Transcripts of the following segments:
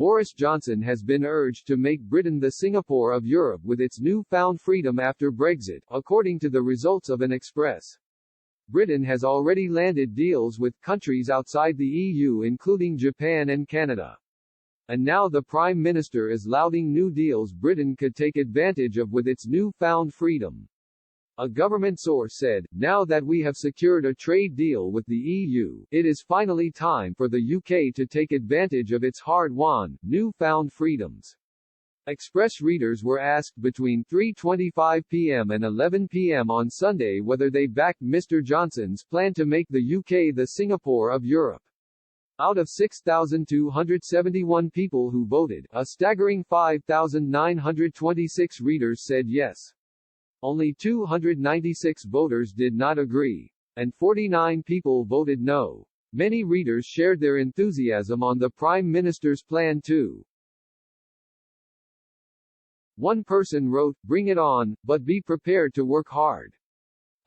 Boris Johnson has been urged to make Britain the Singapore of Europe with its new-found freedom after Brexit, according to the results of an Express. Britain has already landed deals with countries outside the EU including Japan and Canada. And now the Prime Minister is lauding new deals Britain could take advantage of with its new-found freedom. A government source said, "Now that we have secured a trade deal with the EU, it is finally time for the UK to take advantage of its hard-won, new-found freedoms." Express readers were asked between 3:25 p.m. and 11 p.m. on Sunday whether they backed Mr. Johnson's plan to make the UK the Singapore of Europe. Out of 6,271 people who voted, a staggering 5,926 readers said yes. Only 296 voters did not agree, and 49 people voted no. Many readers shared their enthusiasm on the Prime Minister's plan too. One person wrote, "Bring it on, but be prepared to work hard."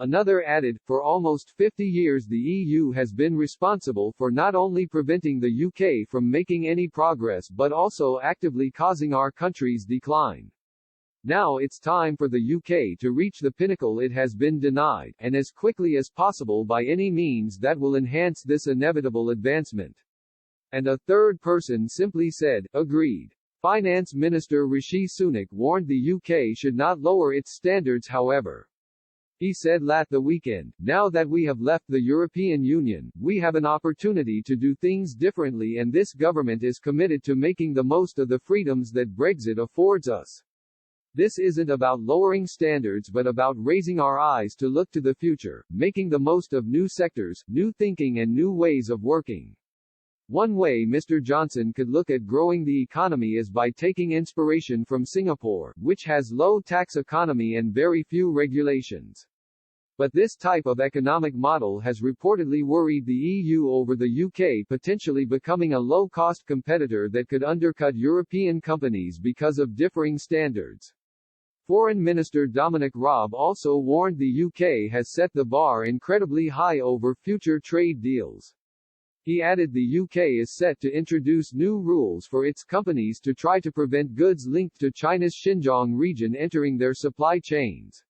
Another added, "For almost 50 years the EU has been responsible for not only preventing the UK from making any progress but also actively causing our country's decline. Now it's time for the UK to reach the pinnacle it has been denied, and as quickly as possible by any means that will enhance this inevitable advancement." And a third person simply said, "Agreed." Finance Minister Rishi Sunak warned the UK should not lower its standards however. He said last the weekend, "Now that we have left the European Union, we have an opportunity to do things differently and this government is committed to making the most of the freedoms that Brexit affords us. This isn't about lowering standards but about raising our eyes to look to the future, making the most of new sectors, new thinking and new ways of working." One way Mr. Johnson could look at growing the economy is by taking inspiration from Singapore, which has low-tax economy and very few regulations. But this type of economic model has reportedly worried the EU over the UK potentially becoming a low-cost competitor that could undercut European companies because of differing standards. Foreign Minister Dominic Raab also warned the UK has set the bar incredibly high over future trade deals. He added the UK is set to introduce new rules for its companies to try to prevent goods linked to China's Xinjiang region entering their supply chains.